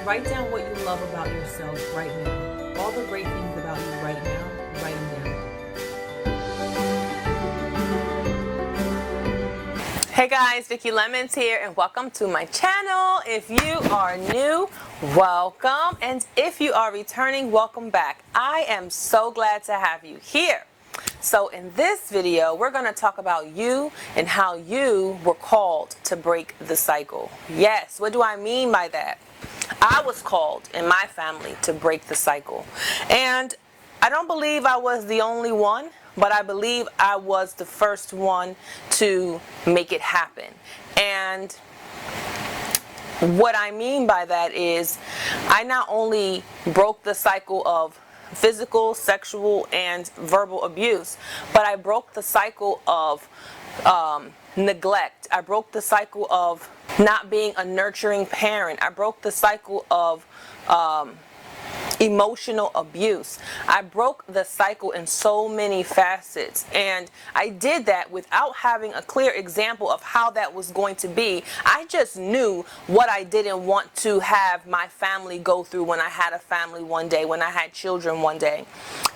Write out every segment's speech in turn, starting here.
Write down what you love about yourself right now. All the great things about you right now, write them down. Hey guys, Vicki Lemons here and welcome to my channel. If you are new, welcome, and if you are returning, welcome back. I am so glad to have you here. So in this video, we're going to talk about you and how you were called to break the cycle. Yes, what do I mean by that? I was called in my family to break the cycle. And I don't believe I was the only one, but I believe I was the first one to make it happen. And what I mean by that is I not only broke the cycle of physical, sexual, and verbal abuse, but I broke the cycle of neglect. I broke the cycle of not being a nurturing parent. I broke the cycle of emotional abuse. I broke the cycle in so many facets, and I did that without having a clear example of how that was going to be. I just knew what I didn't want to have my family go through when I had a family one day, when I had children one day.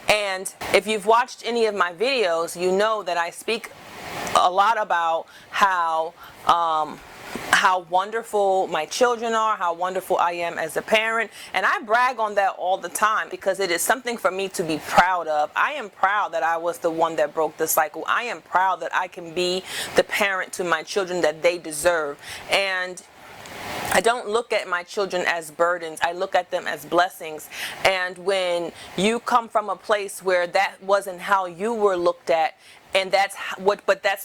And if you've watched any of my videos, you know that I speak a lot about how wonderful my children are, how wonderful I am as a parent, and I brag on that all the time because it is something for me to be proud of. I am proud that I was the one that broke the cycle. I am proud that I can be the parent to my children that they deserve. And I don't look at my children as burdens. I look at them as blessings. And when you come from a place where that wasn't how you were looked at, and that's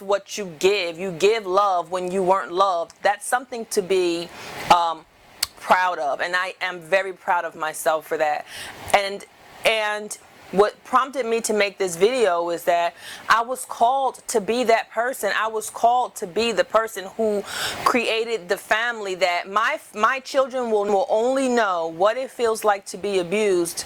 what you give. You give love when you weren't loved. That's something to be proud of, and I am very proud of myself for that. And what prompted me to make this video is that I was called to be that person. I was called to be the person who created the family that my children will only know what it feels like to be abused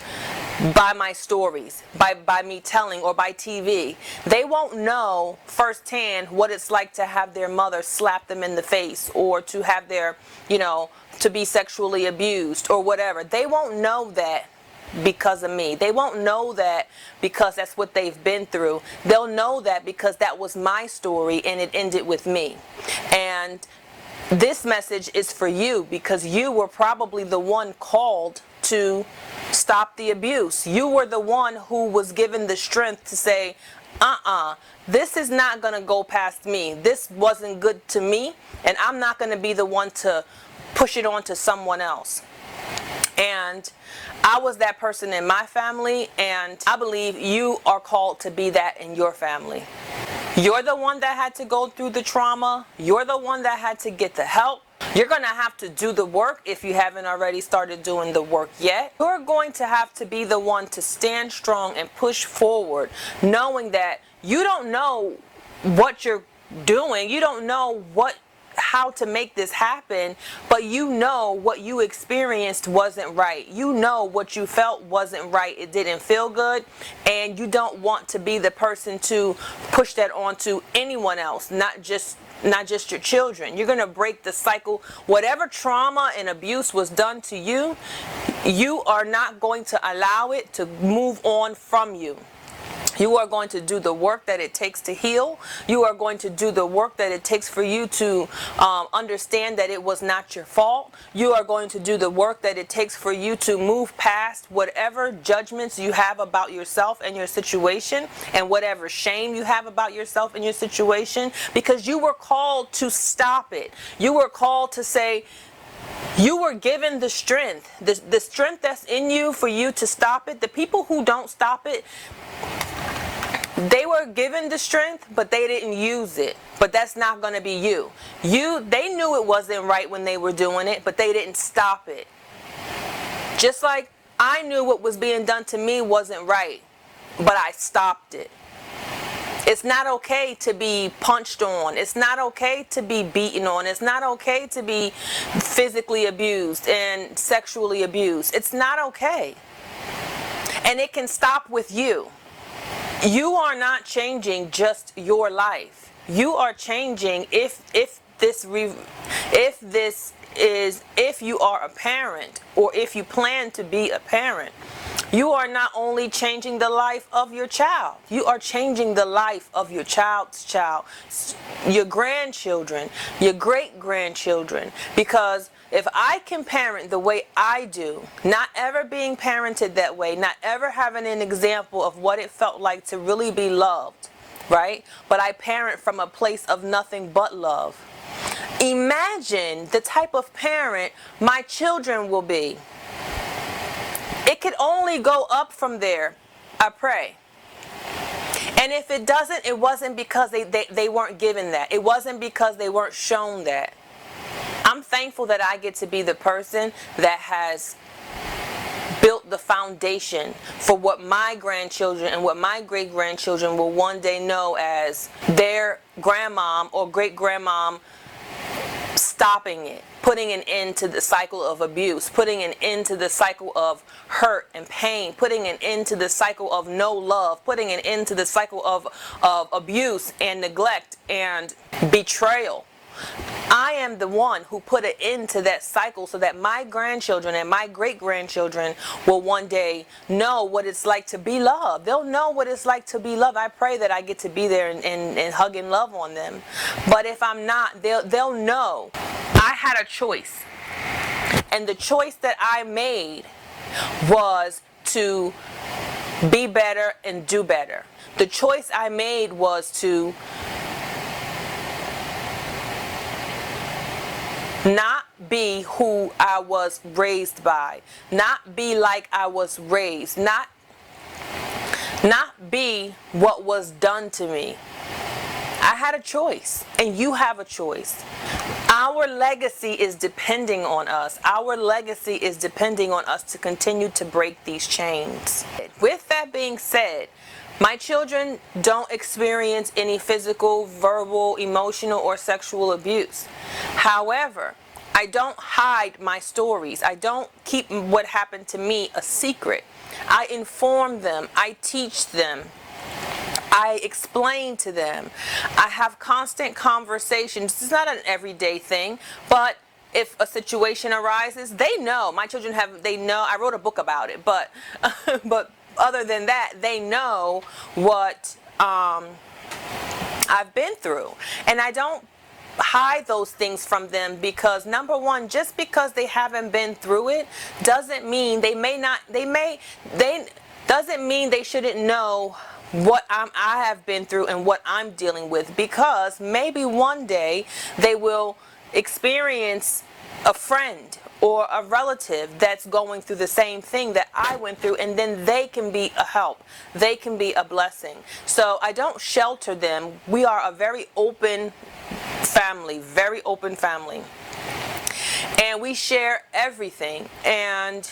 by my stories, by me telling, or by TV. They won't know firsthand what it's like to have their mother slap them in the face, or to have their, to be sexually abused or whatever. They won't know that because of me. They won't know that because that's what they've been through. They'll know that because that was my story and it ended with me. And this message is for you because you were probably the one called to stop the abuse. You were the one who was given the strength to say, this is not going to go past me. This wasn't good to me, and I'm not going to be the one to push it on to someone else. And I was that person in my family, and I believe you are called to be that in your family. You're the one that had to go through the trauma. You're the one that had to get the help. You're going to have to do the work if you haven't already started doing the work yet. You're going to have to be the one to stand strong and push forward, knowing that you don't know what you're doing. You don't know how to make this happen, but you know what you experienced wasn't right. You know what you felt wasn't right. It didn't feel good, and you don't want to be the person to push that on to anyone else, not just your children. You're going to break the cycle. Whatever trauma and abuse was done to you, you are not going to allow it to move on from you. You are going to do the work that it takes to heal. You are going to do the work that it takes for you to understand that it was not your fault. You are going to do the work that it takes for you to move past whatever judgments you have about yourself and your situation, and whatever shame you have about yourself and your situation, because you were called to stop it. You were called to say, you were given the strength, the strength that's in you for you to stop it. The people who don't stop it, they were given the strength, but they didn't use it. But that's not going to be you. They knew it wasn't right when they were doing it, but they didn't stop it. Just like I knew what was being done to me wasn't right, but I stopped it. It's not okay to be punched on. It's not okay to be beaten on. It's not okay to be physically abused and sexually abused. It's not okay. And it can stop with you. You are not changing just your life. You are changing if if you are a parent, or if you plan to be a parent, you are not only changing the life of your child, you are changing the life of your child's child, your grandchildren, your great-grandchildren. Because if I can parent the way I do, not ever being parented that way, not ever having an example of what it felt like to really be loved, right? But I parent from a place of nothing but love. Imagine the type of parent my children will be. It could only go up from there, I pray. And if it doesn't, it wasn't because they weren't given that. It wasn't because they weren't shown that. I'm thankful that I get to be the person that has built the foundation for what my grandchildren and what my great-grandchildren will one day know as their grandmom or great-grandmom stopping it, putting an end to the cycle of abuse, putting an end to the cycle of hurt and pain, putting an end to the cycle of no love, putting an end to the cycle of abuse and neglect and betrayal. I am the one who put an end to that cycle so that my grandchildren and my great-grandchildren will one day know what it's like to be loved. They'll know what it's like to be loved. I pray that I get to be there and hug and love on them. But if I'm not, they'll know I had a choice. And the choice that I made was to be better and do better. The choice I made was to not be who I was raised by, not be like I was raised, not be what was done to me. I had a choice, and you have a choice. Our legacy is depending on us. Our legacy is depending on us to continue to break these chains. With that being said, my children don't experience any physical, verbal, emotional, or sexual abuse. However, I don't hide my stories. I don't keep what happened to me a secret. I inform them. I teach them. I explain to them. I have constant conversations. It's not an everyday thing, but if a situation arises, they know. My children they know. I wrote a book about it, but other than that, they know what I've been through. And I don't hide those things from them because, number one, just because they haven't been through it doesn't mean doesn't mean they shouldn't know what I have been through and what I'm dealing with, because maybe one day they will experience a friend or a relative that's going through the same thing that I went through, and then they can be a help. They can be a blessing. So I don't shelter them. We are a very open family, very open family. And we share everything. And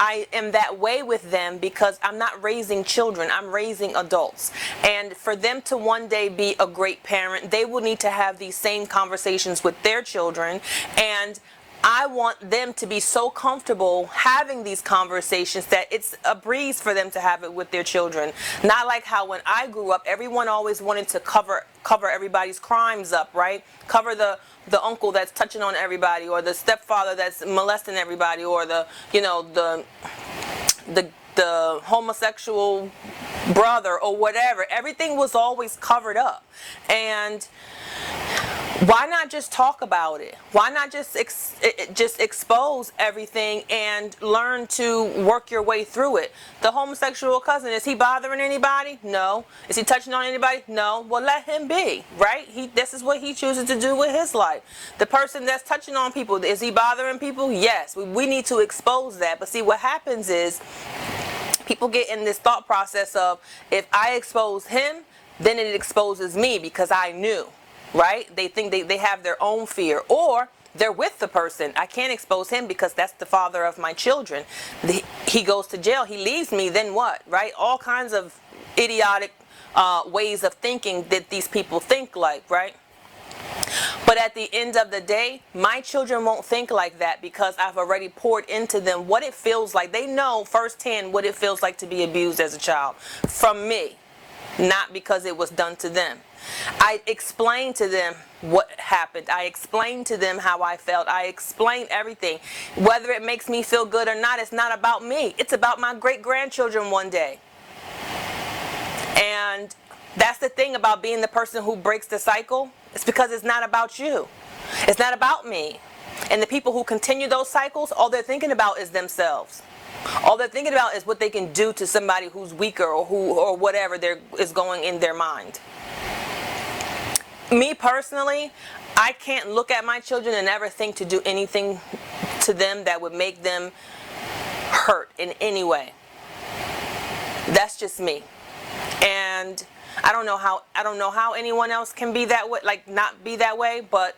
I am that way with them because I'm not raising children, I'm raising adults. And for them to one day be a great parent, they will need to have these same conversations with their children. And I want them to be so comfortable having these conversations that it's a breeze for them to have it with their children. Not like how when I grew up, everyone always wanted to cover everybody's crimes up, right? Cover the uncle that's touching on everybody, or the stepfather that's molesting everybody, or the homosexual brother or whatever. Everything was always covered up. And why not just talk about it? Why not just expose everything and learn to work your way through it? The homosexual cousin, is he bothering anybody? No. Is he touching on anybody? No. Well, let him be, right? This is what he chooses to do with his life. The person that's touching on people, is he bothering people? Yes. We need to expose that. But see, what happens is people get in this thought process of, if I expose him, then it exposes me because I knew. Right? They think they have their own fear, or they're with the person. I can't expose him because that's the father of my children. He goes to jail, he leaves me, then what? Right? All kinds of idiotic ways of thinking that these people think like, right? But at the end of the day, my children won't think like that because I've already poured into them what it feels like. They know firsthand what it feels like to be abused as a child from me. not because it was done to them. I explained to them what happened. I explained to them how I felt. I explained everything. Whether it makes me feel good or not, it's not about me. It's about my great-grandchildren one day. And that's the thing about being the person who breaks the cycle. It's because it's not about you. It's not about me. And the people who continue those cycles, all they're thinking about is themselves. All they're thinking about is what they can do to somebody who's weaker or whatever is going in their mind. Me personally, I can't look at my children and ever think to do anything to them that would make them hurt in any way. That's just me. And I don't know how anyone else can be that way, like not be that way, but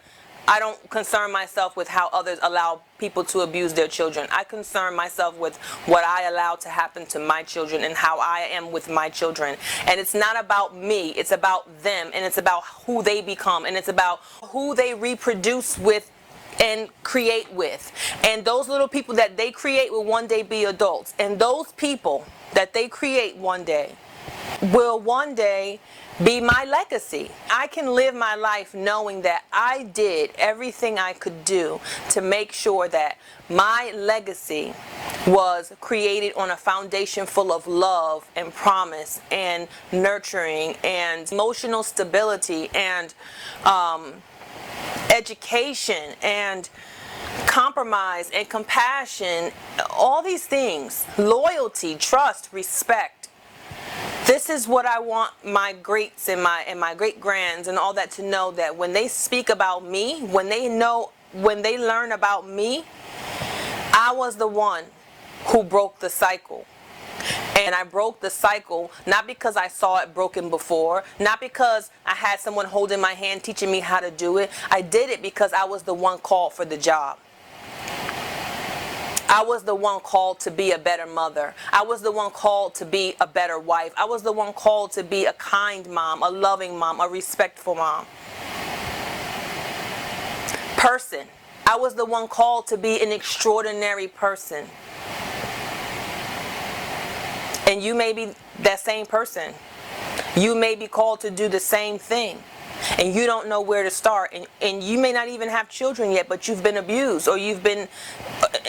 I don't concern myself with how others allow people to abuse their children. I concern myself with what I allow to happen to my children and how I am with my children. And it's not about me, it's about them, and it's about who they become, and it's about who they reproduce with and create with. And those little people that they create will one day be adults. And those people that they create one day will one day be my legacy. I can live my life knowing that I did everything I could do to make sure that my legacy was created on a foundation full of love and promise and nurturing and emotional stability and education and compromise and compassion, all these things, loyalty, trust, respect. This is what I want my greats and my great grands and all that to know, that when they speak about me, when they learn about me, I was the one who broke the cycle. And I broke the cycle not because I saw it broken before, not because I had someone holding my hand teaching me how to do it. I did it because I was the one called for the job. I was the one called to be a better mother. I was the one called to be a better wife. I was the one called to be a kind mom, a loving mom, a respectful mom. Person. I was the one called to be an extraordinary person. And you may be that same person. You may be called to do the same thing. And you don't know where to start. And you may not even have children yet, but you've been abused, or you've been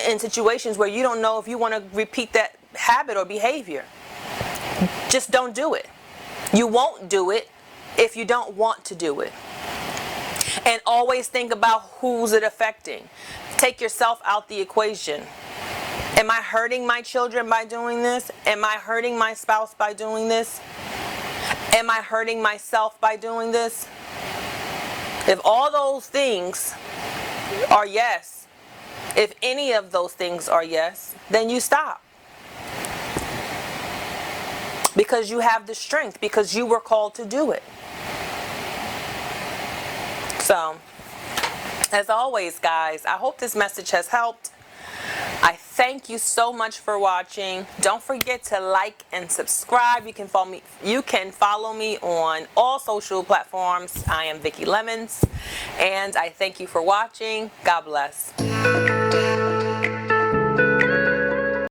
in situations where you don't know if you want to repeat that habit or behavior. Just don't do it. You won't do it if you don't want to do it. And always think about who's it affecting. Take yourself out the equation. Am I hurting my children by doing this? Am I hurting my spouse by doing this? Am I hurting myself by doing this? If all those things are yes, if any of those things are yes, then you stop. Because you have the strength, because you were called to do it. So, as always, guys, I hope this message has helped. I thank you so much for watching. Don't forget to like and subscribe. You can follow me on all social platforms. I am Vicki Lemons, and I thank you for watching. God bless.